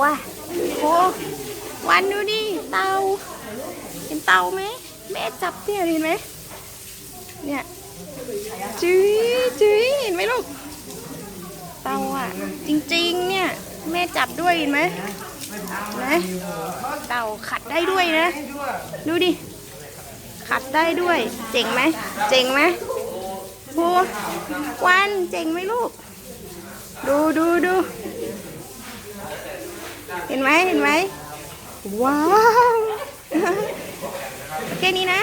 ว้าโหวันดูดิเต่าเห็นเต่าไหมแม่จับเนี่ยเห็นไหมเนี่ยจุ๊ยจุ๊ยเห็นไหมลูกเต่าอ่ะจริงๆเนี่ยแม่จับด้วยเห็นไหมนะเต่าขัดได้ด้วยนะดูดิขัดได้ด้วยเจ๋งไหมเจ๋งไหมโหวันเจ๋งไหมลูกดูเห็นไหมว้าวแค่นี้นะ